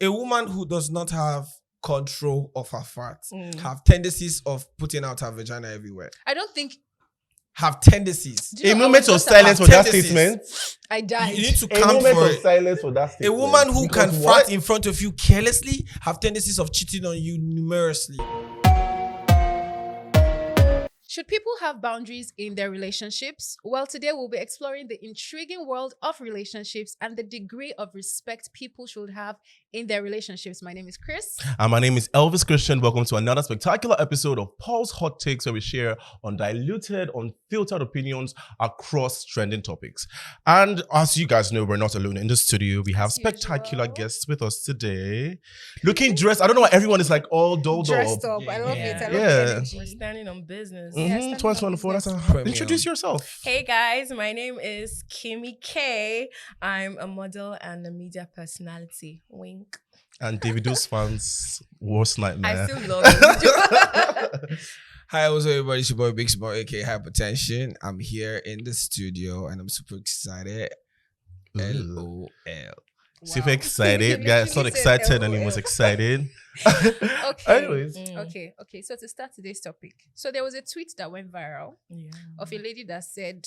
A woman who does not have control of her farts have tendencies of putting out her vagina everywhere. I don't think Have tendencies. A moment of silence for that statement. I died. You need to A count moment for of it. silence for that A statement. woman who Because can what? fart in front of you carelessly have tendencies of cheating on you numerously. Should people have boundaries in their relationships? Well, today we'll be exploring the intriguing world of relationships and the degree of respect people should have in their relationships. My name is Chris. And my name is Elvis Christian. Welcome to another spectacular episode of Paul's Hot Takes, where we share undiluted, unfiltered opinions across trending topics. And as you guys know, we're not alone in the studio. We have As spectacular usual. guests with us today. Looking dressed. I don't know why everyone is like all dolled Dressed up. up. I love it. I love Yeah. the energy. We're standing on business. Yeah, Mhm, standing 2024. on That's business. how. Introduce yourself. Hey guys, my name is Kimmy K. I'm a model and a media personality. Wink. And Davido's fans' worst nightmare. I still love you. Hi, what's up, everybody? It's your boy Big Sport, aka Hypertension. I'm here in the studio and I'm super excited. LOL. Super excited. Guys, it's not Literally said excited and he LOL. was excited. Okay. Anyways. Okay. So to start today's topic, so there was a tweet that went viral Yeah. of a lady that said,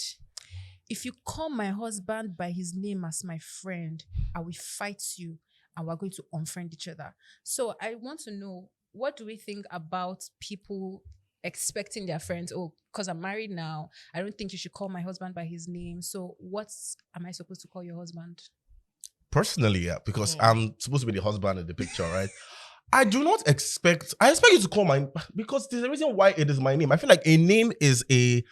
"If you call my husband by his name as my friend, I will fight you and we're going to unfriend each other." So I want to know, what do we think about people expecting their friends, oh, because I'm married now, I don't think you should call my husband by his name. So what am I supposed to call your husband? Personally, yeah, because I'm supposed to be the husband in the picture, right? I expect you to call because there's a reason why it is my name. I feel like a name is a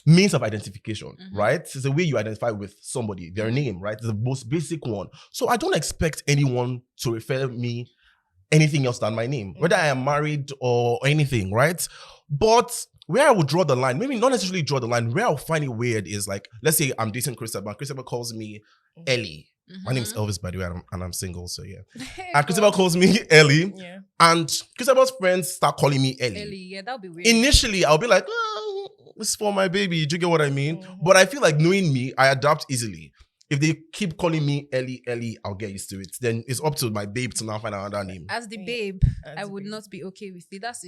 means of identification, right? It's the way you identify with somebody, their name, right? It's the most basic one. So I don't expect anyone to refer me anything else than my name, whether I am married or anything, right? But where I would draw the line, maybe not necessarily draw the line, where I'll find it weird is like, let's say I'm dating Christabel. Christabel calls me Ellie. My name's Elvis, by the way, and I'm single, so yeah. And Christabel calls me Ellie, Yeah. and Christabel's friends start calling me Ellie. Ellie, yeah, that'll be weird. Initially, I'll be like, oh, it's for my baby. Do you get what I mean? But I feel like knowing me, I adapt easily. If they keep calling me Ellie, I'll get used to it. Then it's up to my babe to now find another name. As the babe, As I the would babe. not be okay with it. That's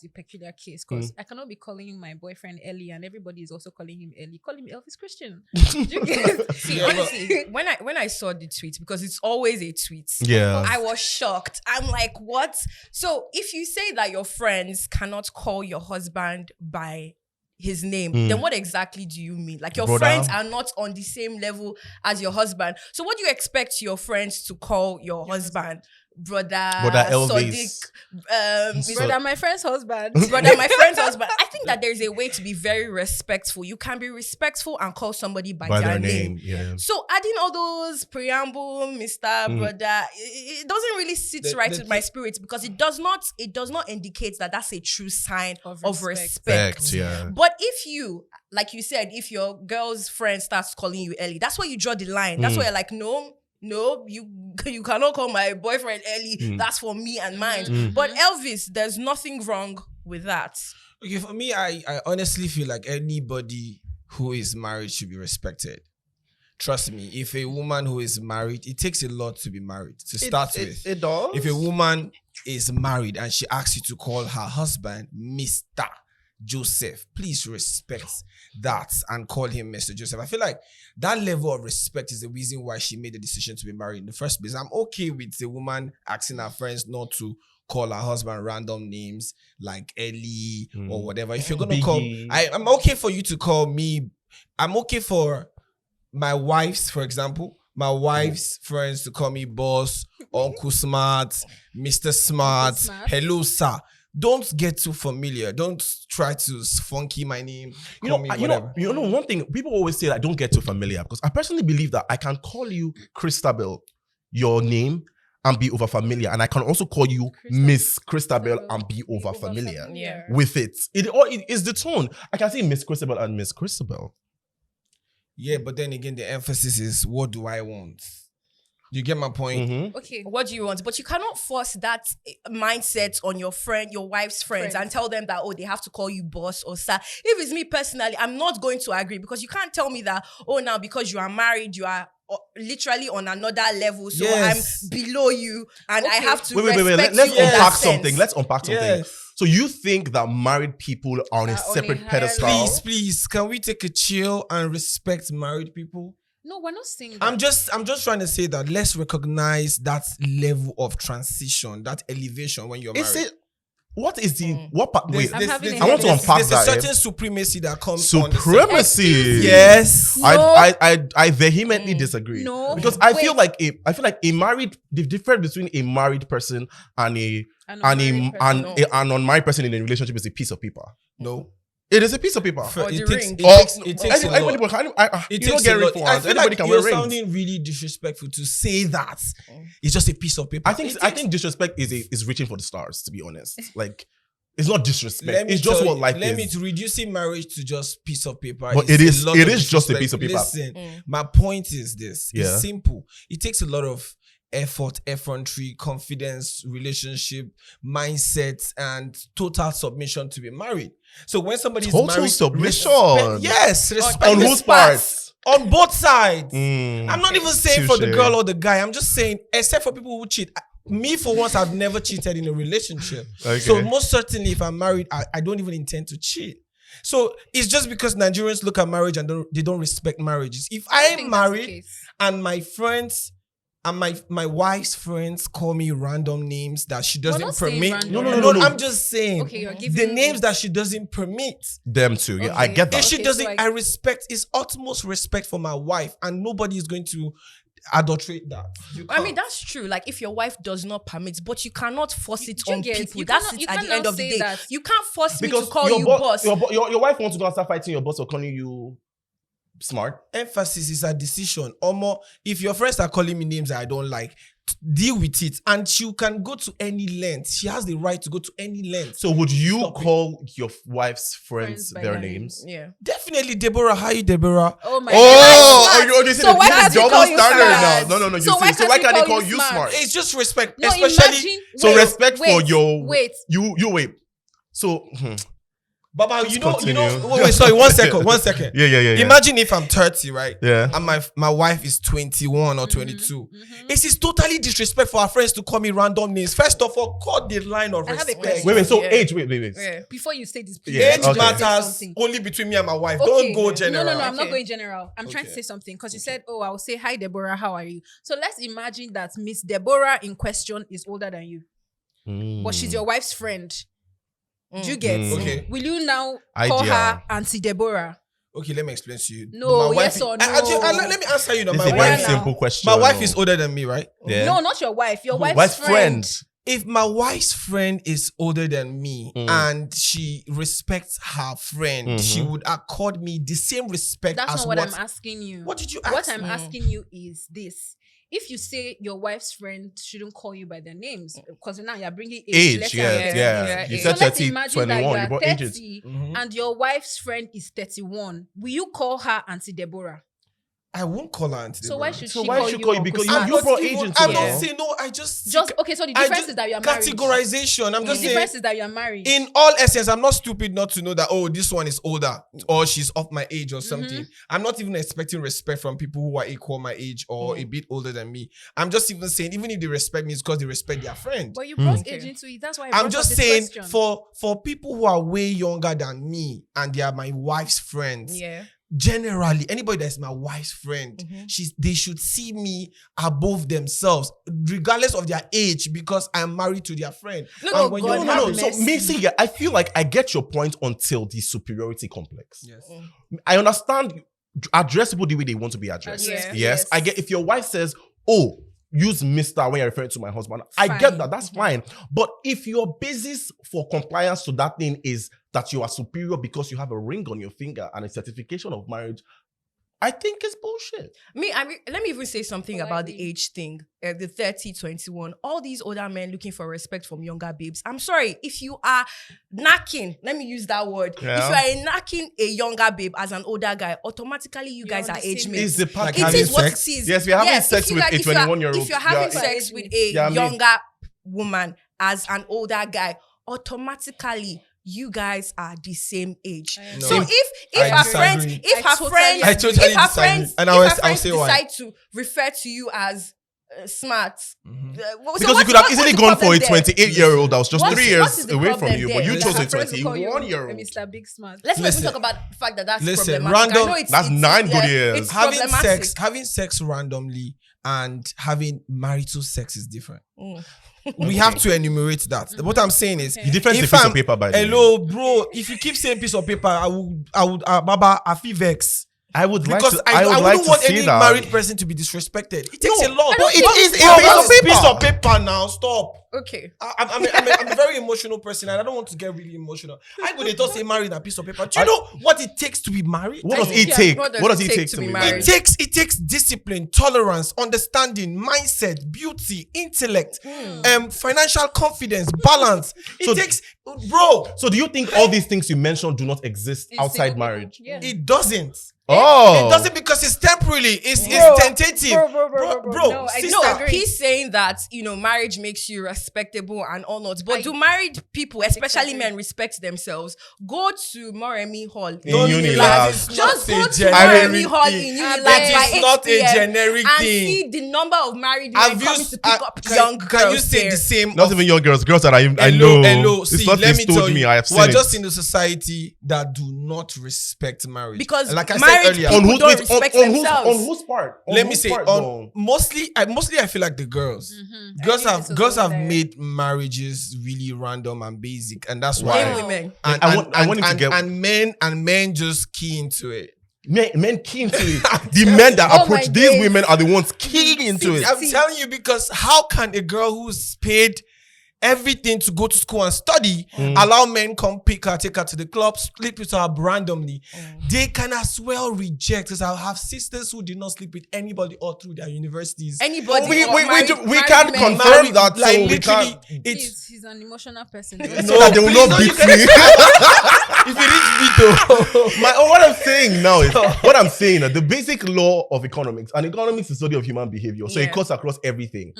a peculiar case because I cannot be calling my boyfriend Ellie and everybody is also calling him Ellie. Call him Elvis Christian. Do you get? See, Yeah, honestly, when I saw the tweet, because it's always a tweet, Yeah. I was shocked. I'm like, what? So if you say that your friends cannot call your husband by his name, then what exactly do you mean? Like your Brother. friends are not on the same level as your husband. So what do you expect your friends to call your husband? Brother Elvis. Sadiq, Brother, my friend's husband. brother, my friend's husband. I think that there's a way to be very respectful. You can be respectful and call somebody by their name. Yeah. So adding all those preamble, Mr. Brother, it doesn't really sit right with my spirit because it does not indicate that that's a true sign of respect. Respect, yeah. But if you, like you said, if your girl's friend starts calling you Ellie, that's where you draw the line. That's where you're like, no, you cannot call my boyfriend Ellie. That's for me and mine. But Elvis, there's nothing wrong with that. Okay, for me, I honestly feel like anybody who is married should be respected. Trust me, if a woman who is married, it takes a lot to be married, to start with. It does. If a woman is married and she asks you to call her husband Mr. Joseph, please respect that and call him Mr. Joseph. I feel like that level of respect is the reason why she made the decision to be married in the first place. I'm okay with the woman asking her friends not to call her husband random names like Ellie or whatever. If you're gonna call, Biggie. I'm okay for you to call me. I'm okay for my wife's, for example, my wife's friends to call me boss, Uncle Smart, Mr. Smart, Smart. hello sir. Don't get too familiar. Don't try to funky my name. You Call know, me you whatever. know, one thing people always say that don't get too familiar because I personally believe that I can call you Christabel, your name, and be over familiar, and I can also call you Miss Christabel and be over familiar Yeah. with it. It is the tone. I can say Miss Christabel and Miss Christabel. Yeah, but then again, the emphasis is what do I want? You get my point? Okay. What do you want? But you cannot force that mindset on your friend, your wife's friends, and tell them that, oh, they have to call you boss or sir. If it's me personally, I'm not going to agree because you can't tell me that, oh, now because you are married, you are literally on another level. So Yes. I'm below you, and I Okay. have to Wait. respect Let's you in unpack that something. sense. Let's unpack something. Yes. So you think that married people are on a Are on a separate higher pedestal? Please, can we take a chill and respect married people? No, we're not saying that. I'm just trying to say that let's recognize that level of transition, that elevation when you're married. Is it? What is the what? Wait, I'm having I want to unpack there's that. a certain supremacy that comes on the Supremacy. Yes. I vehemently disagree. No. Because I Wait. feel like the difference between a married person and an unmarried person in a relationship is a piece of paper. No. It is a piece of paper. Or the ring. It takes a lot. You It don't takes get a ring lot. for I hands. feel Anybody like can you're wear rings. sounding really disrespectful to say that it's just a piece of paper. I think disrespect is reaching for the stars, to be honest. Like, it's not disrespect. It's just what life is. To reducing marriage to just piece of paper. But is it is- a lot it of is just a disrespect. piece of paper. Listen, my point is this. Yeah. It's simple. It takes a lot of effrontery, confidence, relationship, mindset, and total submission to be married. So when somebody is Total married, submission? respect On the whose spouse. part? On both sides. Mm. I'm not even saying for the Touche. girl or the guy. I'm just saying, except for people who cheat. Me, for once, I've never cheated in a relationship. Okay. So most certainly, if I'm married, I don't even intend to cheat. So it's just because Nigerians look at marriage and they don't respect marriages. If I am married and my friends and my wife's friends call me random names that she doesn't not saying permit. random. No. I'm just saying Okay, you're giving the me names it. that she doesn't permit. Them too. Yeah, I Okay. get If that. she Okay, doesn't, so I respect, it's utmost respect for my wife, and nobody is going to adulterate that. You I mean, can't. that's true. Like, if your wife does not permit, but you cannot force it You on get- people. you That's cannot- it you at the cannot end of the say day. that. You can't force me Because to call your you bo- boss. your wife wants to go and start fighting your boss for calling you smart. Emphasis is a decision. Or more, if your friends are calling me names that I don't like, deal with it. And you can go to any length. She has the right to go to any length. So would you Stop it. call your wife's friends Friends by their their names? Yeah. Definitely, Deborah. Hi, Deborah. Oh my Oh, God. they say So why this can't is he double call you standard now. smart? No. You So see, why so why can't can't he they call call you you smart? smart? It's just respect. No, Especially, imagine. So respect for wait, your wait. You wait. So Baba, you know. continue. Wait, sorry, 1 second. 1 second. yeah. Imagine if I'm 30, right? Yeah. And my wife is 21 or 22. It is totally disrespect for our friends to call me random names. First of all, call the line of I have a respect. question. Wait. So Yeah. age. Wait. Yeah. Before you say this, please. Yeah, Age okay. matters Something. only between me and my wife. Okay. Don't go general. No, I'm not Okay. going general. I'm trying to Okay. say something because you said, "Oh, I will say hi, Deborah. How are you?" So let's imagine that Miss Deborah in question is older than you, but she's your wife's friend. Do you get? Okay. Will you now call Ideal. her Auntie Deborah? Okay, let me explain to you. No, My wife yes is- or let me answer you now. This My is a very wife, now. simple question. my wife is older than me, right? Yeah. No, not your wife. Your wife's Wife's friend. friend. If my wife's friend is older than me and she respects her friend, she would accord me the same respect That's as not what I'm asking you. What did you ask What I'm me? asking you is this. If you say your wife's friend shouldn't call you by their names, because now you're bringing age. Age, let's say yeah. You So said So let's 30, imagine 21. that You you brought are ages. 30 Mhm. and your wife's friend is 31. Will you call her Auntie Deborah? I won't call her Auntie So why Deborah. should So she why call should you call you? Uncle Because Smart? you brought even- age into I'm it. not saying no. I just Just okay. So the I difference just- is that you're married. categorization. I'm The just saying. difference is that you're married. In all essence, I'm not stupid not to know that, oh, this one is older or she's of my age or something. I'm not even expecting respect from people who are equal my age or a bit older than me. I'm just even saying, even if they respect me, it's because they respect their friend. But you brought Okay. age into it. That's why I I'm brought just up this saying, question. for people who are way younger than me and they are my wife's friends, Yeah. generally, anybody that's my wife's friend, they should see me above themselves, regardless of their age, because I'm married to their friend. Look, And oh when God, you're No. have married- So mercy. me, see, I feel like I get your point until the superiority complex. Yes. I understand. Address people the way they want to be addressed. Yeah. Yes, Yes. I get. If your wife says, "Oh, use Mister" when you're referring to my husband, I Fine. get that. That's fine. But if your basis for compliance to that thing is that you are superior because you have a ring on your finger and a certification of marriage, I think it's bullshit. Let me even say something about the Politely. age thing. The 30, 21. All these older men looking for respect from younger babes. I'm sorry, if you are knacking, let me use that word. Yeah. If you are knacking a younger babe as an older guy, automatically you You're guys on are the age same mates. Is the Like package It having is what sex? it is. Yes, we are having Yes, sex if you with like- a if you are- 21-year-old. If you're having Yeah. sex with a Yeah, I mean- younger woman as an older guy, automatically you guys are the same age. No. So if I her friends, disagree. if I her totally friends, I totally if her disagree. friends, And if I'll her friends say why. decide to refer to you as smart, so Because you could have easily gone for a 28-year-old that was just What 3 is years the away from problem you, there? but you Like, chose her a friends will call you 21-year-old. Mr. Big Smart. Let's not even Listen. talk about the fact that that's Listen, problematic. random- I know That's 9 good years. It's Having problematic. having sex randomly and having marital sex is different. Mm. We have to enumerate that. What I'm saying is, The difference is a if piece I'm- of paper, by the way. hello, bro. If you keep saying piece of paper, I would, Baba, I feel vex. I would like Because to. I would like wouldn't to want see any that. married person to be disrespected. It takes a lot. but it is a Bro, piece what of is paper. piece of paper now. Stop. Okay. I'm a very emotional person and I don't want to get really emotional. I go, they just say married a piece of paper. Do you know what it takes to be married? What does I it think, yeah, take? what does What does it it take take to to be be married? married? It takes discipline, tolerance, understanding, mindset, beauty, intellect, financial confidence, balance. It takes, bro. So, do you think all these things you mentioned do not exist It's outside single marriage? people. Yeah. It doesn't. Oh, It doesn't because it's temporarily. It's tentative. Bro, No, I sister. disagree. He's saying that, marriage makes you respectable and all not. But do married people, especially disagree. men, respect themselves? Go to Moremi Hall. In Don't Unilag. realize it's Just not go a to generic Moremi Hall thing. in Unilag That by is 8 not a p.m. generic and thing. see the number of married men Have you coming to pick up can, young can girls you say there. the same? not even young girls that I Hello, know. hello. It's See, not let this me told tell me. you, I have seen we're it. just in a society that do not respect marriage. Because like I married said earlier, people who's- don't wait, respect on themselves. whose part? On let me whose say part, on though? mostly I feel like the girls. Girls I knew have this was girls have over there. made marriages really random and basic, and that's Why? Blame why. women. And, I and, want- I want him to and, get- and men just key into it. Men keen to it. The men that Oh approach my these days. women are the ones keying into it. I'm telling you because how can a girl who's paid everything to go to school and study allow men come pick her, take her to the club, sleep with her randomly? They can as well reject. Because I have sisters who did not sleep with anybody all through their universities. Anybody. We or married- can't married men. confirm Married, that. like, So we literally, can't. it's He's an emotional person. So that they will please not don't beat you me. if you reach me though. What I'm saying now is what I'm saying. The basic law of economics, and economics is the study of human behavior, so Yeah. it cuts across everything.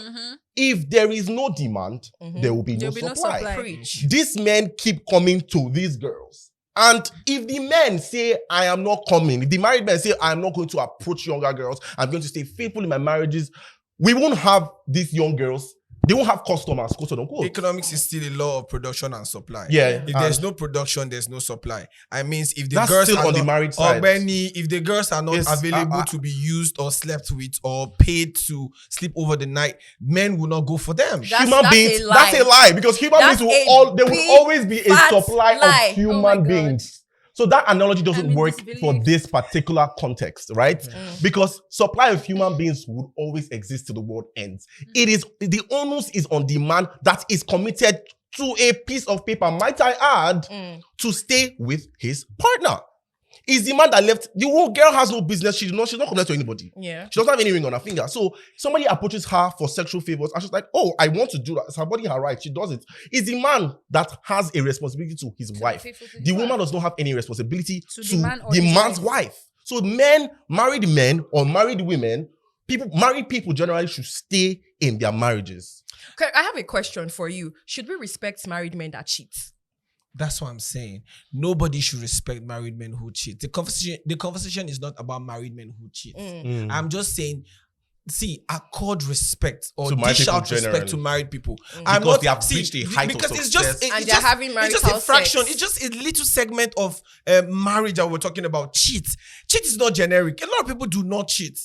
If there is no demand, there will be no There'll be no supply. supply. Preach. These men keep coming to these girls. And if the men say, I am not coming, if the married men say, I am not going to approach younger girls, I'm going to stay faithful in my marriages, we won't have these young girls. They won't have customers, quote unquote. Economics is still a law of production and supply. Yeah, If there's and- no production, there's no supply. I mean, if the That's girls still are on the not, married or side. Benny, if the girls are not Yes, available to be used or slept with or paid to sleep over the night, men will not go for them. Human beings, a lie. that's a lie because human That's beings a there will big always be a fat supply lie. of human Oh my God. beings. So that analogy doesn't I'm in work disbelief. for this particular context, right? Because supply of human beings would always exist till the world ends. It is the onus is on the man that is committed to a piece of paper, might I add, to stay with his partner. Is the man that left, the whole girl has no business, she's not connected to anybody. Yeah. She doesn't have any ring on her finger. So somebody approaches her for sexual favors and she's like, oh, I want to do that. It's her body, her right. She does it. It's the man that has a responsibility to his wife. faithful to The his woman wife. does not have any responsibility To to the man or the his man's wife. wife. So married men or married women, married people generally should stay in their marriages. Okay, I have a question for you. Should we respect married men that cheat? That's what I'm saying. Nobody should respect married men who cheat. The conversation is not about married men who cheat. I'm just saying, see, accord respect or To married dish people out respect generally. to married people. Because they have reached a height of because it's success. just And it's they're just, having it's just a marital fraction. sex. It's just a little segment of marriage that we're talking about. Cheat is not generic. A lot of people do not cheat.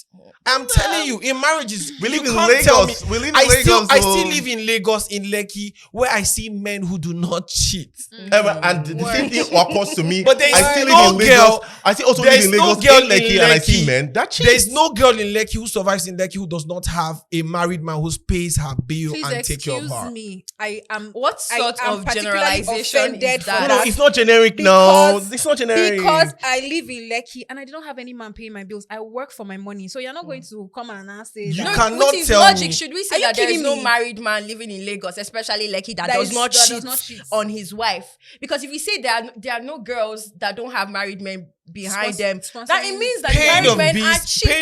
I'm telling you, in marriages, We live you in can't tell Lagos. me- We live in I Lagos, still so- live in Lagos, in Lekki, where I see men who do not cheat. And the same thing occurs to me. But there is I still no live in Lagos. girl- I still also there live is in no Lagos, girl in Lekki, in and I see Lekki. men that cheat. There is no girl in Lekki who survives in Lekki who does not have a married man who pays her bill Please and take care of excuse her. me. I am. What I sort am of particularly generalization offended is for that? No, that. it's not generic now. Because- It's not generic. Because I live in Lekki and I don't have any man paying my bills. I work for my money. So you're not going to come and say You that. cannot With his tell logic, me. should we Are say you that there is kidding no me? married man living in Lagos, especially Lekki, that That does is- not that cheat does not cheat. on his wife? Because if you say there are no girls that don't have married men behind them, Sponsoring- that it means that Pain married of men are abuse, cheating.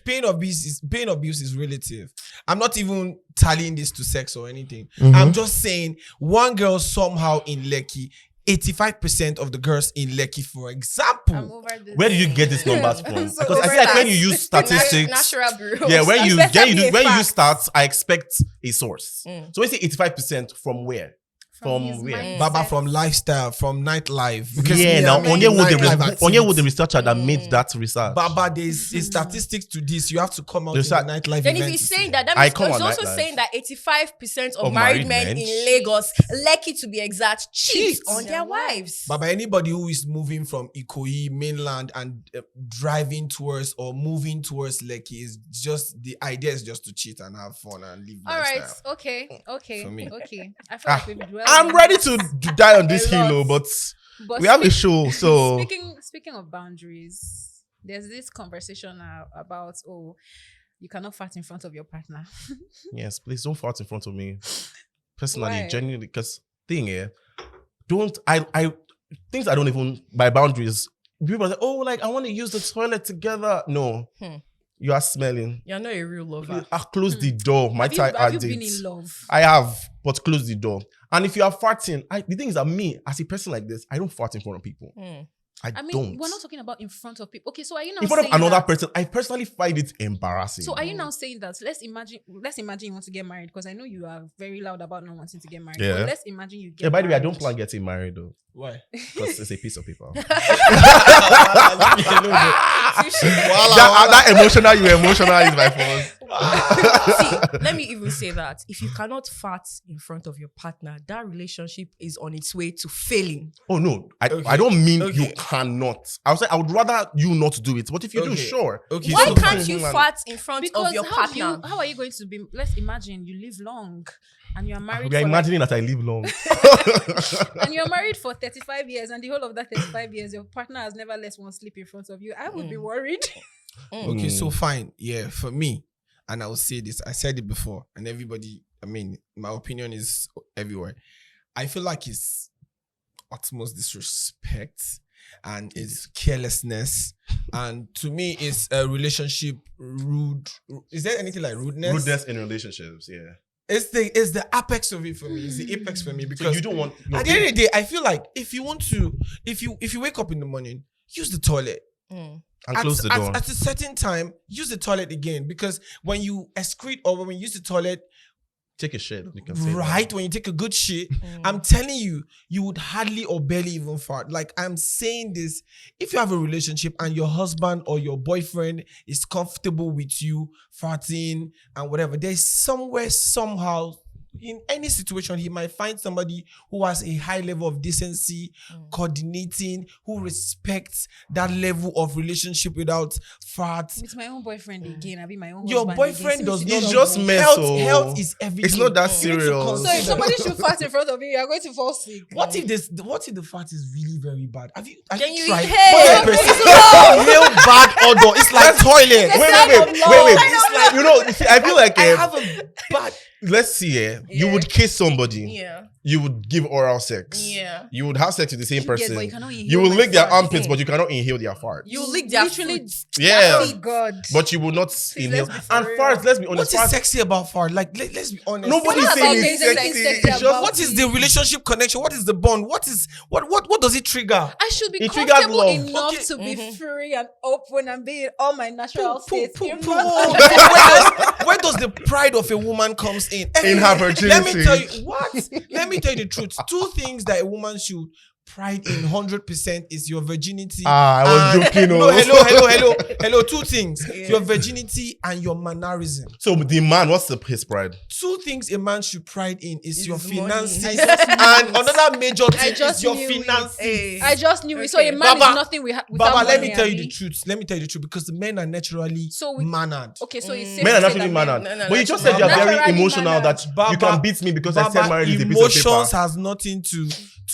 pain of abuse is relative. I'm not even tallying this to sex or anything. I'm just saying one girl somehow in Lekki 85% of the girls in Lekki, for I'm example. over this. Where do you get these numbers from? So Because I feel like when you use statistics, Natural bureau. yeah, when you Better be a when you fact. use stats, I expect a source. Mm. So when you say 85% from where? From his where? mindset. Baba from lifestyle, from nightlife. Yeah, me, now I'm in Onye was nightlife the researcher that made that research. Baba, there's statistics to this. You have to come out There's in the nightlife Then if event he's to saying see. that, that I means come it's on also nightlife. saying that 85% of Of married married men men in Lagos, Lekki to be exact, cheat on their wives. Baba, anybody who is moving from Ikoyi mainland and driving towards or moving towards Lekki is just, the idea is just to cheat and have fun and live All right. lifestyle. Okay. For me. Okay. I feel like we've dwelled I'm on ready this to die on this a lot. hill, but But we have a show, so speaking of boundaries, there's this conversation about you cannot fart in front of your partner. yes, please don't fart in front of me. Personally, Why? genuinely, because don't I things I don't even by boundaries. People say, oh, like I want to use the toilet together. No, you are smelling. You're not a real lover. I close the door. My Have you been in love? I have, but close the door. And if you are farting, the thing is that me, as a person like this, I don't fart in front of people. I mean, don't. we're not talking about in front of people. Okay, so are you now in front of saying another that, person, I personally find it embarrassing. So are you now saying that let's imagine you want to get married, because I know you are very loud about not wanting to get married. Yeah. But let's imagine you get Yeah, by the way, I married. don't plan getting married though. Why? Because it's a piece of paper. See, that emotional, you emotional is my fault. let me even say that if you cannot fart in front of your partner, that relationship is on its way to failing. Oh no, I Okay. don't mean Okay. you cannot. I would say I would rather you not do it. But if you do, Okay. sure. Okay. Why so can't fine. you fart in front Because of your how partner? how are you going to be? Let's imagine you live long and you are married. We are for imagining that I live long. and you're married for 35 years, and the whole of that 35 years, your partner has never let one sleep in front of you. I would be worried. Okay, so fine. Yeah, for me, and I will say this, I said it before, and everybody, I mean, my opinion is everywhere. I feel like it's utmost disrespect and it's carelessness. And to me, it's a relationship rude. Is there anything like rudeness? Rudeness in relationships, yeah. It's the apex of it for me. It's the apex for me So because you don't want. at the end of the day, I feel like if you wake up in the morning, use the toilet. and close the door. At a certain time, use the toilet again, because when you excrete or when you use the toilet, Take a shit. You can say right, that. when you take a good shit, I'm telling you, you would hardly or barely even fart. Like, I'm saying this, if you have a relationship and your husband or your boyfriend is comfortable with you farting and whatever, there's somewhere, somehow, in any situation, he might find somebody who has a high level of decency, coordinating, who respects that level of relationship without farts. With my own boyfriend again, I be my own Your husband boyfriend again. does So not It's just mess. health is everything. It's not that You need to serious. So consider. if somebody should fart in front of you, you are going to fall sick. What if the fart is really very bad? Have you Can you tried? inhale? 100%. Real bad odor. It's like toilet. Wait. It's like, you know, see, I feel like I have a bad. let's see, you would kiss somebody, Yeah. you would give oral sex, Yeah. you would have sex with the same Yes, person, but you cannot inhale you will my lick their fart. armpits, but you cannot inhale their fart. You lick their Literally, fruit. Yeah. Oh God. But you will not inhale. let's be for And real. farts, let's be honest, What is farts, sexy about fart? Like, let's be honest. nobody's It's not saying about it's getting sexy. sexy It's just about What is the relationship connection? What is the bond? What does it trigger? I should be It triggers comfortable love. enough Okay. to be free and open and be in all my natural states. in Poo. front of- Where does the pride of a woman comes in? In her Let virginity. me tell you what. Let me tell you the truth. Two things that a woman should pride in 100% is your virginity. I was and- joking. No, Oh. hello. Two things: your virginity and your mannerism. So the man, what's his pride? Two things a man should pride in is your His money. finances, I just knew and it. another major I thing just is your knew it. finances. Hey. I just knew it. So Okay. a man Baba, is nothing without Baba, let me money, tell you Abi. the truth. Let me tell you the truth, because the men are naturally So we- mannered. Okay, so it's safe Men to are say naturally that men- mannered. no, But you just said naturally you're very mannered. emotional that Baba, you can beat me because I said Baba, marriage is a piece of paper. emotions has nothing to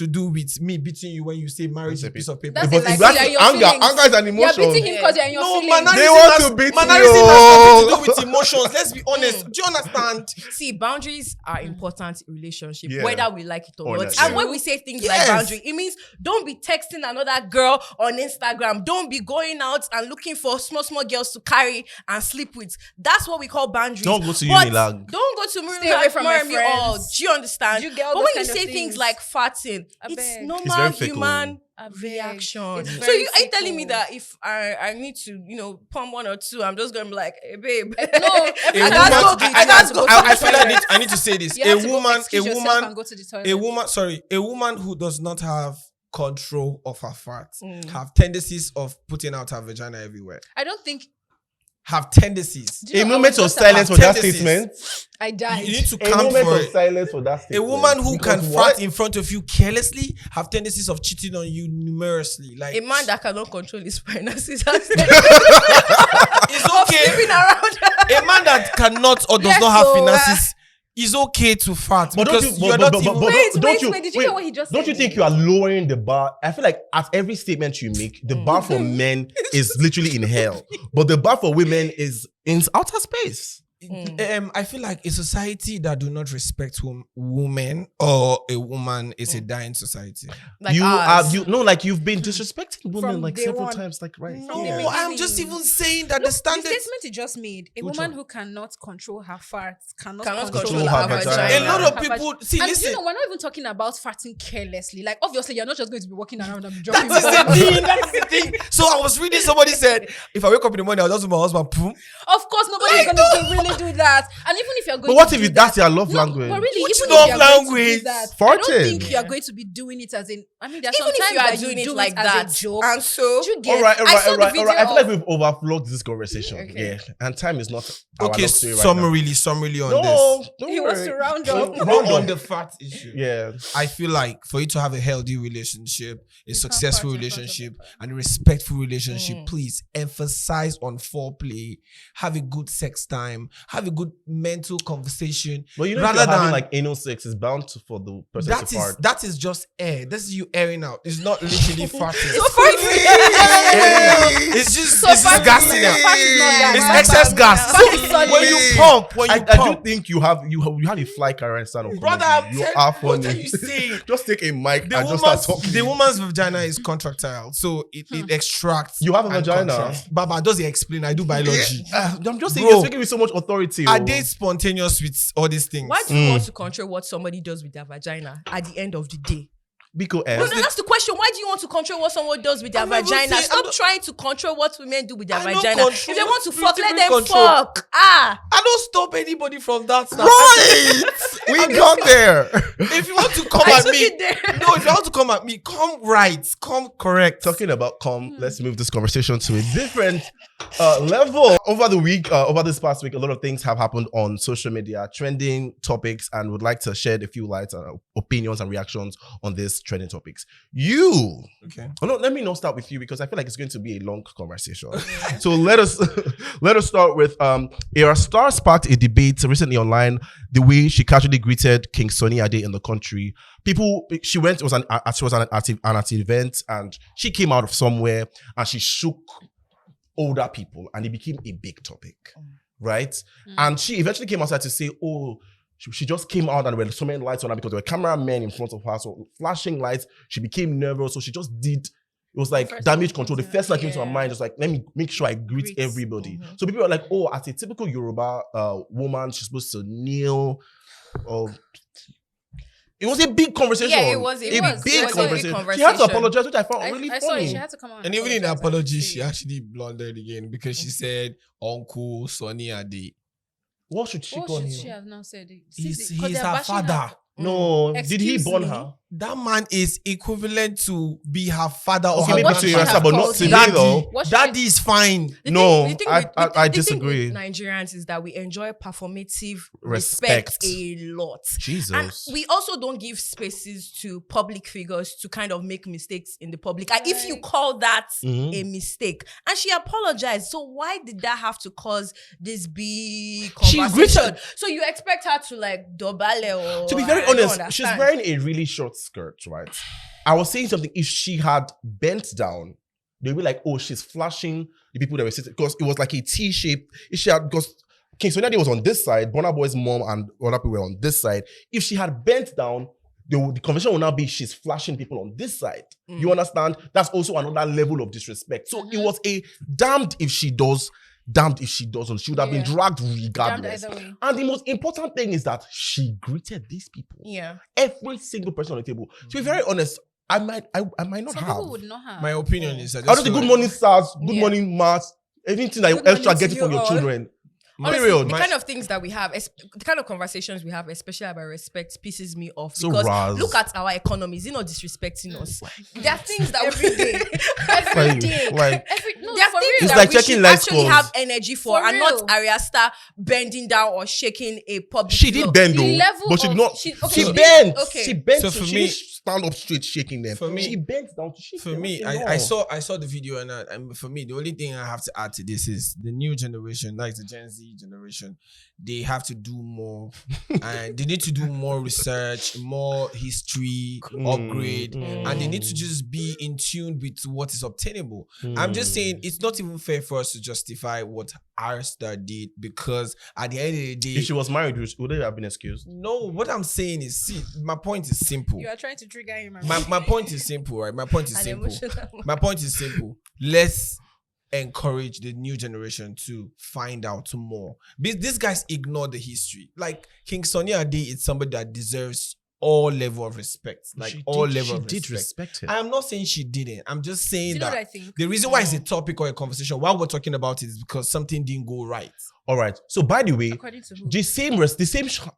do with me beating you when you say marriage is a piece of paper. That's But like that's you're your anger. feelings. Anger is an You're emotion. beating him because you're in your No, feelings. mannerism They want has- to beat mannerism you. has nothing to do with emotions. Let's be honest. Do you understand? See, boundaries are important in relationship, Yeah. whether we like it or not. Honestly. And when we say things like Yes. boundary, it means don't be texting another girl on Instagram. Don't be going out and looking for small girls to carry and sleep with. That's what we call boundaries. Don't go to But Unilag. Don't go to Stay away from my Murray or friends. do you understand? You get all But those when you kind of say things things. like farting, I It's beg. It's normal very fickle. human I beg. reaction. It's So very are you telling me fickle. that if I need to, pump one or two, I'm just gonna be like, hey babe. No, A I woman, can't go. I, I can't go. I feel like I need to say this. You A have to go woman, excuse yourself and go to the toilet. a woman who does not have control of her fat have tendencies of putting out her vagina everywhere. I don't think Have tendencies. Do you A know, I moment was of just about- silence for that tendencies. statement. I died. You need to A count moment for of it. silence for that A statement. woman who Because can what? fart in front of you carelessly have tendencies of cheating on you numerously. Like A man that cannot control his finances. it's okay. Sleeping around. A man that cannot or does Yes, not have so, finances is okay to fart But because you're not even. Wait, don't you? did you hear what he just Don't said? you think you are lowering the bar? I feel like at every statement you make, the bar for men is literally in hell, but the bar for women is in outer space. I feel like a society that do not respect women or a woman is a dying society. Like you ours. you've been disrespecting women From like day several one. times, like right? No, here. I'm just even saying that the The standards. statement he just made: a Which woman one? who cannot control her farts cannot Cannot control control her her vagina. vagina. A lot of Her people vag- see. And Listen, you know, we're not even talking about farting carelessly. Like, obviously, you're not just going to be walking around and that dropping. is the thing. That is the thing. So I was reading. Somebody said, if I wake up in the morning, I'll just do my husband. Boom. Of course, nobody's going to really do that. And even if you're going, But what to if do that's that, your love no, language? But really, Which even love if you're going to language? do that, I Farting. don't think you're going to be doing it as in. I mean, there's Even sometimes if you are that doing you it do like it as that, a joke. and so Do you get? All right. I saw the I video feel like of- we've overflowed this conversation. Okay. Yeah, and time is not our Okay, luxury right now. summarily on No, this. don't He wants worry. to round Don't up. round On up. the fat issue. Yeah. I feel like for you to have a healthy relationship, a successful fart in front of relationship, the and a respectful relationship, please emphasize on foreplay. Have a good sex time. Have a good mental conversation. But you know, if rather you're having than like anal sex, it's bound to for the person to fart. that is just air. That's you airing out. It's not literally farting. It's just fart gassing is- out. fart is not gas. It's Fart excess is gas. fart is solid. When you pump, I pump, do think you have a fly current stand of brother, comedy. You are what are funny. you saying? Just take a mic The and just start woman's, talking. the woman's vagina is contractile, so it extracts. You have a and vagina? contracts. Baba doesn't explain. I do biology. I'm just saying Bro. you're speaking with so much authority. I oh. date spontaneous with all these things. why do you want to control what somebody does with their vagina at the end of the day? Biko No, F. that's the question. Why do you want to control what someone does with their I'm not even vagina? saying- Stop I'm not- trying to control what women do with their I don't vagina. If control- they want to fuck, let literally them control. fuck. Ah. I don't stop anybody from that now. Right! We got there. If you want to come I at took me, it there. no. If you want to come at me, come right, come correct. Talking about let's move this conversation to a different level. Over the week, over this past week, a lot of things have happened on social media, trending topics, and would like to shed a few lights and opinions and reactions on these trending topics. You, Okay. oh no, let me not start with you because I feel like it's going to be a long conversation. So let us start with a star sparked a debate recently online the way she casually greeted King Sunny Ade in the country. She went, it was an event, and she came out of somewhere and she shook older people, and it became a big topic, right? And she eventually came outside to say, oh, she just came out and there were so many lights on her because there were cameramen in front of her, so flashing lights. She became nervous, so she just did. It was like First damage thing control. The comes first thing that out, came to her yeah. mind was like, let me make sure I greet everybody. So people are like, oh, as a typical Yoruba woman, she's supposed to kneel. It was a big conversation. Yeah, it was. a It was. big It was a big conversation. She had to conversation. apologize, which I found really I saw it. funny. She had to come out. And even in the apologize and apology, say- she actually blundered again because she said Uncle Sunny Ade. What should she call What him? should she have now said? It? He's Because they're her bashing father. her. No, did he Excuse born me? her? That man is equivalent to be her father or Okay, her maybe what to should your she side, have but not called to him? me daddy. though. What should Daddy is fine. The No, thing I the thing disagree. with Nigerians is that we enjoy performative Respect. respect a lot. Jesus. And we also don't give spaces to public figures to kind of make mistakes in the public. And if you call that Mhm. a mistake, and she apologized, so why did that have to cause this big She conversation? greeted- So you expect her to like dobale or To be very I don't honest, she's understand. wearing a really short skirt, right? I was saying something. If she had bent down, they'd be like, oh, she's flashing the people that were sitting, because it was like a T shape. If she had, because King Sunny Ade was on this side, Burna Boy's mom and other people were on this side. If she had bent down, the conversation will now be she's flashing people on this side. You understand? That's also another level of disrespect. So it was a damned if she does, damned if she doesn't. She would have been dragged regardless. Either way. And the most important thing is that she greeted these people. Yeah. Every single person on the table. To be very honest, I might not Some have. people would not have. My opinion is that I don't do good morning stars, good Yeah. morning mass, anything that you Good extra morning get to it from you your all. children. Honestly, Period. the kind of things that we have, the kind of conversations we have, especially about respect, pisses me off. So Because Raz. look at our economy. Is it not disrespecting us? There are things that every day, Like, there are things It's that like we checking should life actually scores. have energy for, For and real. not Arya Star bending down or shaking a public. she did law. bend The though, level but she did of- not. she- She okay, bent. okay. She bent. So So for she me- didn't stand up straight, shaking them. For me- she bent down to shake For them. me, Nothing I wrong. saw the video, and for me, the only thing I have to add to this is the new generation, like the Gen Z generation, they have to do more, and they need to do more research, more history, upgrade, and they need to just be in tune with what is obtainable. I'm just saying it's not even fair for us to justify what Arsta did, because at the end of the day, If she was married, would they have been excused? no, what I'm saying is, see, my point is simple. You are trying to trigger him. My point is simple, right? My point is An simple. emotional- My point is simple. Let's encourage the new generation to find out more. These guys ignore the history. Like King Sunny Ade is somebody that deserves all level of respect. Like all level of respect. respect him. I am not saying she didn't. I'm just Do saying you know that what I think? the reason why it's a topic or a conversation while we're talking about it is because something didn't go right. All right. So by the way, According to who?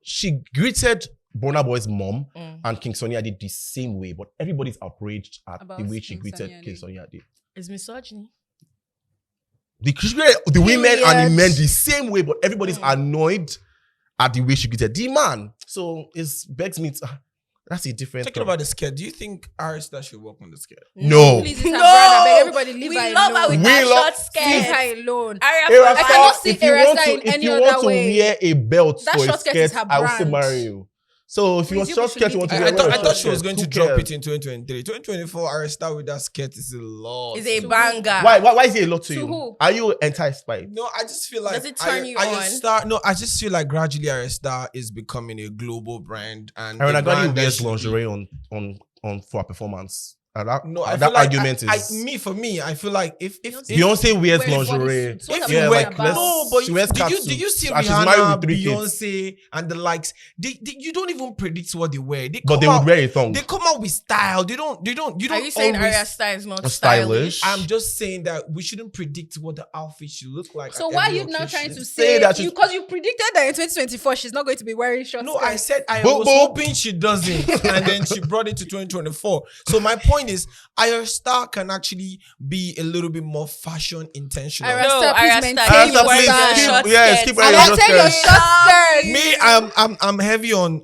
she greeted Burna Boy's mom and King Sunny Ade the same way, but everybody's outraged at About the way she King greeted Sunny Ade. King Sunny Ade. It's misogyny. The women and the Period. men the same way, but everybody's annoyed at the way she greeted the man. So it begs me to, that's a different Talking about the skirt, do you think Arista should work on the skirt? no. Please, it's her brand. I beg everybody, leave we her love her alone. with We that love- short Leave skirt. her alone. Arya Arasta, I cannot see if you want Arasta to, in if any you other want to way. wear a belt That for a short skirt is skirt, her I will still brand. marry you. So if you want Please, short you skirt, should you want to leave wear it. a I short thought she was skirt. going Who to drop cares? it in 2023. 2024, Arista with that skirt is a lot. Is a To banger. Why is it a lot to To you? who? Are you enticed by it? No, I just feel like Does it turn you I just feel like gradually Arista is becoming a global brand, and Ariana the Grande brand that wears should be- lingerie on for a performance. And that, No, I that feel like argument is for me, I feel like if Beyonce wears Wears lingerie. bodysuits. What if are you we wear, talking about? no, but She wears do catsuits. you see And she's married Rihanna, with 3 kids. Beyonce, and the likes? You don't even predict what they wear. But they would wear a thong. They come out with style. You don't. Are you saying always- Arya Star is not Stylish. stylish? I'm just saying that we shouldn't predict what the outfit should look like. So at why are every you now occasion. trying to Say say that that she's- because you predicted that in 2024 she's not going to be wearing short No, skirts? I said I Boop, was boop. hoping she doesn't, and then she brought it to 2024. So my point is, Arya Star can actually be a little bit more fashion intentional. Arya No, Star, please Arya maintain Star, Arya your Star, please style. keep- short yes, skirts. keep wearing I your maintain your skirts. short skirts. Me, I'm heavy on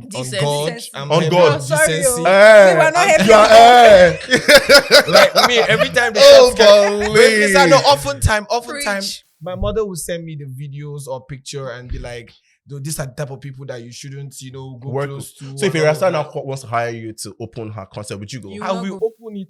Decency. God. Decency. I'm On heavy God. on Sorry, decency. We were not heavy you on are, Like me, every time they Oh, because I know golly. oftentimes Preach. my mother will send me the videos or picture and be like, "Though these are the type of people that you shouldn't, go Work- close to." So if and a all Rasta of now that. wants to hire you to open her concept, would you go? You- I will open it.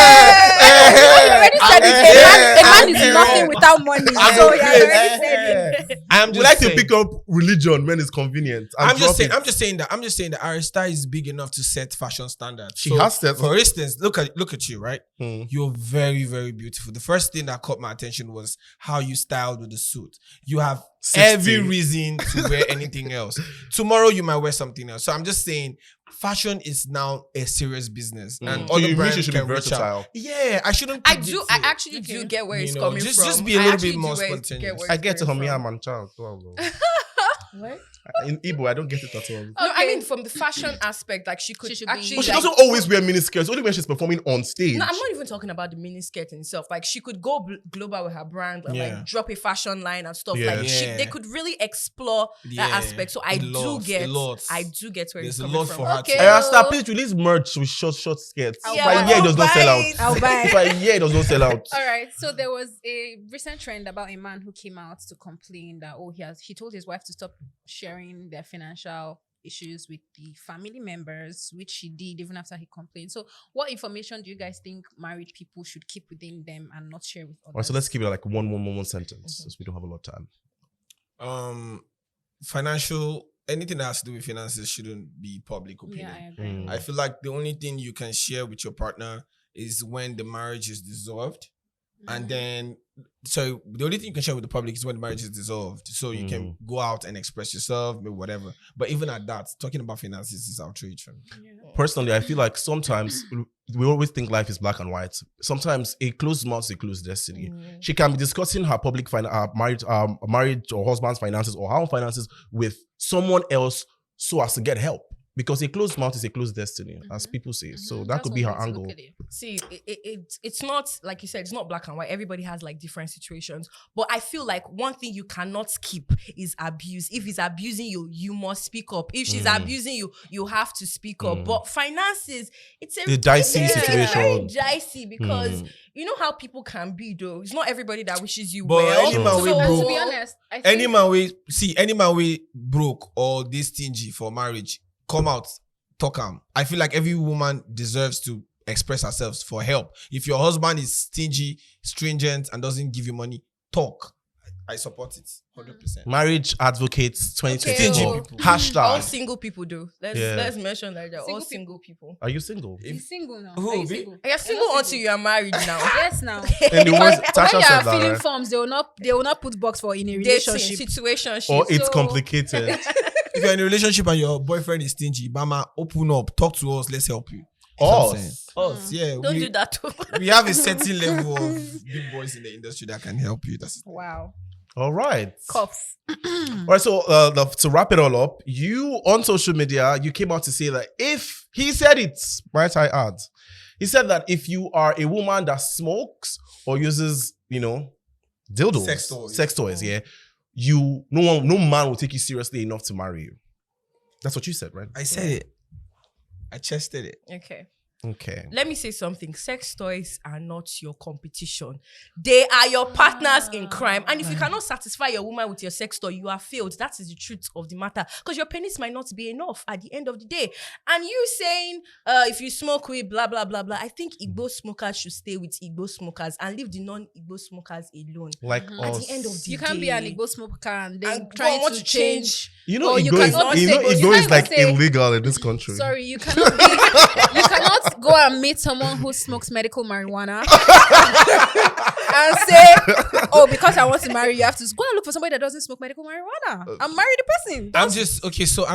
You already said it. A man is I'm nothing here. without money. I'm So you here. already said it. I'm We just like to saying. pick up religion when it's convenient. and I'm just drop saying. it. I'm just saying that. I'm just saying that Arista is big enough to set fashion standards. She has set- For instance, look at you, right? Hmm. You're very, very beautiful. The first thing that caught my attention was how you styled with the suit. You have 60. every reason to wear anything else. Tomorrow you might wear something else. So I'm just saying, fashion is now a serious business, and So other you mean brands she should be can reach out. versatile? Yeah, I shouldn't. I predict do. I it. actually do get where it's You know, coming just- from. just be a I little actually bit more do where spontaneous. where I it's get to coming Hamia from. man child. What? In Igbo, I don't get it at all. No, I Okay. mean from the fashion aspect, like she could She should be- actually. But she like, doesn't always wear mini skirts. Only when she's performing on stage. No, I'm not even talking about the mini skirt itself. Like she could go global with her brand and Yeah. like drop a fashion line and stuff. Yeah. Like Yeah. they could really explore Yeah. that aspect. So I A do lot, get, a lot. I do get where There's it's a coming lot from. for her. Okay. To Rasta, please release merch with short skirts. I'll If buy I hear it does not it. sell out. I'll buy If I hear it does not sell out. All right. So there was a recent trend about a man who came out to complain that he told his wife to stop sharing their financial issues with the family members, which she did even after he complained. So what information do you guys think married people should keep within them and not share with others? All right, so let's keep it like one sentence, since we don't have a lot of time. Financial, anything that has to do with finances shouldn't be public opinion. Yeah, I agree. Mm. I feel like the only thing you can share with your partner is when the marriage is dissolved, and then so the only thing you can share with the public is when the marriage is dissolved. So you can go out and express yourself, maybe whatever. But even at that, talking about finances is outrage for me. Personally, I feel like sometimes we always think life is black and white. Sometimes a closed mouth is a closed destiny. She can be discussing her public marriage or husband's finances or her own finances with someone else so as to get help. Because a closed mouth is a closed destiny, as people say. So that could be her angle. See, it's not, like you said, it's not black and white. Everybody has like different situations. But I feel like one thing you cannot skip is abuse. If he's abusing you, you must speak up. If she's abusing you, you have to speak up. But finances, it's a dicey very situation. dicey because you know how people can be though. It's not everybody that wishes you But well. any man we So, broke, to be honest, I think any man we broke or this stingy for marriage, come out, talk am. I feel like every woman deserves to express herself for help. If your husband is stingy, stringent, and doesn't give you money, talk. I support it 100%. Marriage advocates 2024. Stingy All Hashtag. single people do. Let's mention that they're all single people. Are you single? he's single now. Who, Are you me? single? You're single until you are married now. Yes, now. In the words, Because Tasha when you said are that, filling right? forms, they will not put box for in a Dating, relationship. situationship. Or it's So- complicated. If you're in a relationship and your boyfriend is stingy, Bama, open up, talk to us, let's help you. That's what I'm saying. Us, yeah. Don't we, do that too. we have a certain level of big boys in the industry that can help you. That's it. Wow. All right. Cuffs. All right, so to wrap it all up, you on social media, you came out to say that if he said it, might I add, he said that if you are a woman that smokes or uses, dildos, sex toys, yeah, no man will take you seriously enough to marry you. That's what you said, right? I said it. I chested it. Okay. Let me say something. Sex toys are not your competition. They are your partners in crime. And if you cannot satisfy your woman with your sex toy, you are failed. That is the truth of the matter. Because your penis might not be enough at the end of the day. And you saying, if you smoke weed, blah, blah, blah, blah. I think Igbo smokers should stay with Igbo smokers and leave the non-Igbo smokers alone. Like At us. the end of the day. You can't be an Igbo smoker and then And trying want to to change. You know, Or you Igbo is, cannot you know, say- you Igbo can't is like even say- illegal in this country. Sorry, you cannot be, you cannot go and meet someone who smokes medical marijuana and say, oh, because I want to marry you, I have to go and look for somebody that doesn't smoke medical marijuana and marry the person. I'm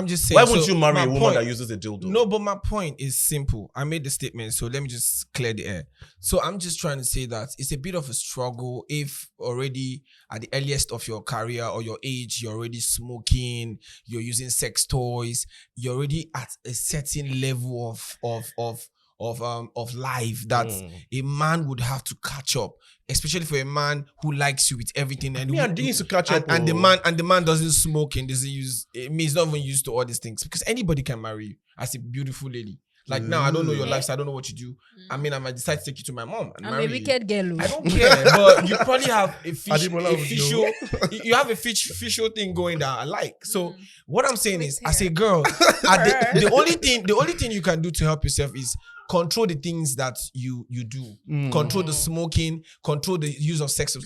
just saying. Why won't so you marry my a woman point- that uses a dildo? No, but my point is simple. I made the statement, so let me just clear the air. So I'm just trying to say that it's a bit of a struggle if already at the earliest of your career or your age, you're already smoking, you're using sex toys, you're already at a certain level of life that a man would have to catch up, especially for a man who likes you with everything and Yeah, they need to catch up. and the man doesn't smoke and doesn't use. I mean, he's not even used to all these things because anybody can marry you as a beautiful lady. Like now, I don't know your lifestyle. I don't know what you do. I mean, I might decide to take you to my mom and I'm marry a wicked girl. I don't care, but you probably have a Ademola would official. You have a official thing going that I like. So what I'm saying is, as a girl, the only thing you can do to help yourself is control the things that you do. Control the smoking. Control the use of sex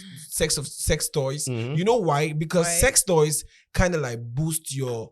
toys. You know why? Because sex toys kind of like boost your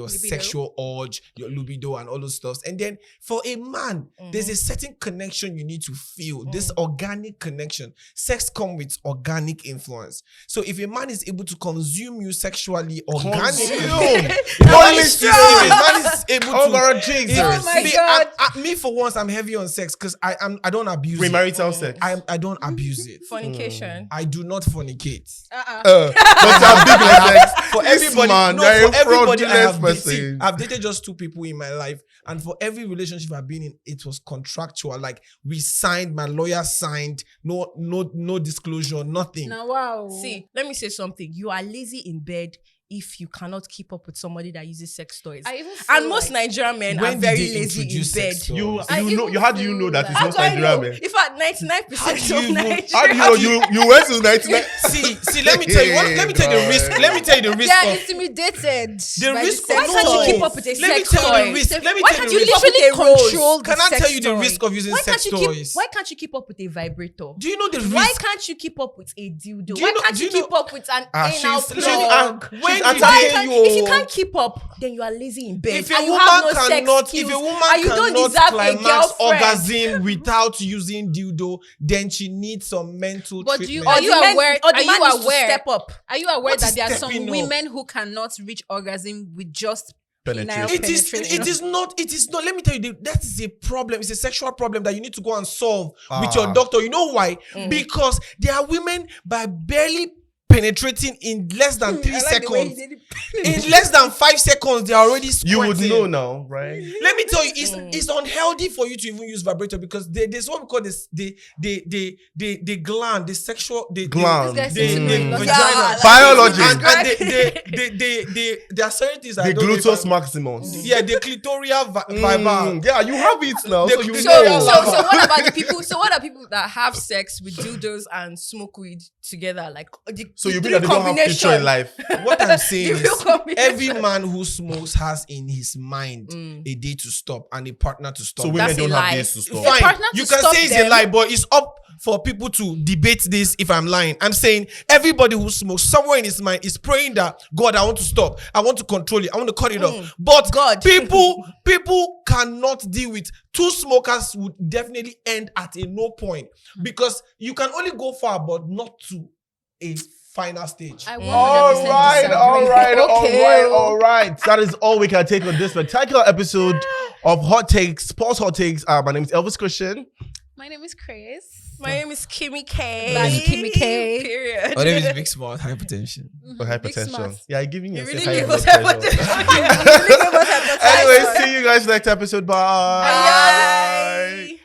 sexual urge, your libido, and all those stuff. And then for a man, there's a certain connection you need to feel. This organic connection. Sex comes with organic influence. So if a man is able to consume you sexually organically, if a man is able to. Oh my God. Me for once, I'm heavy on sex because I don't abuse it. Premarital sex. I don't abuse it. Fornication. I do not fornicate. But you're big like that. For This everybody, man, no, you're for a everybody I have fraudulent dated. person. I've dated just 2 people in my life, and for every relationship I've been in, it was contractual. Like we signed, my lawyer signed, no disclosure, nothing. Now, wow. See, let me say something. You are lazy in bed if you cannot keep up with somebody that uses sex toys. I even feel And most like- Nigerian men When are did very they lazy in introduce bed. sex toys? How do you know that it's How not How do I know? Nigerian men? In fact, 99% How do of you know? Nigerians. How do you know you went to 99? See, let me tell you what. Let me tell you the risk. Let me tell you the risk They are of. intimidated. The by risk the of sex Why can't you toys. keep up with a Let me sex tell you toy? the risk. Let me Why tell can't you you the risk. literally control the Can I sex tell you the toy? risk of using Why sex can't you toys? Why can't you keep up with a vibrator? Do you know the risk? Why can't you keep up with a dildo? Do you Why know- can't do you you know- keep up with an anal she's- plug? when attacking you. If you can't keep up, then you are lazy in bed. If a and you woman have no cannot, sex if a skills, woman and you don't cannot deserve a climax girlfriend. orgasm without using dildo, then she needs some mental But treatment. are you the man- aware? or the Are man you needs to aware? step up. Are you aware What that is there are some stepping up? women who cannot reach orgasm with just penile Penetration. penetration? It is not. Let me tell you, that is a problem. It's a sexual problem that you need to go and solve with your Ah. doctor. You know why? Because there are women by barely penetrating in less than 3 seconds. In less than 5 seconds, they are already squirting. You would know now, right? Let me tell you, it's unhealthy for you to even use vibrator because there's what we call this the gland, the sexual Gland. This guy the seems to know a lot. vagina. Yeah, Biology. And there are certain things that The I don't know if gluteus I'm- maximus. Yeah, the clitoral viber. Yeah, you have it now, so you So, know. so what about the people? So what are people that have sex with dildos and smoke weed together? Like So you mean that they don't have future in life? What I'm saying The real is combination. every man who smokes has in his mind a day to stop and a partner to stop. So women That's a don't lie. have this to stop. Fine. partner You to can stop say it's them. a lie, but it's up for people to debate this if I'm lying. I'm saying everybody who smokes somewhere in his mind is praying that God, I want to stop. I want to control it. I want to cut it off. But God. people cannot deal with two smokers would definitely end at a no point because you can only go far, but not to a final stage. I 100% disagree. All right. That is all we can take on this spectacular episode of Hot Takes, Sports Hot Takes. My name is Elvis Christian. My name is Chris. My name is Kimmy K. My name is Kimmy K. Period. My name is Big Smart Hypertension. For hypertension. smart. Yeah, I'm giving you You a really high gave blood us pressure. hypertension. You really gave us hypertension. Anyway, see you guys next episode. Bye. Bye.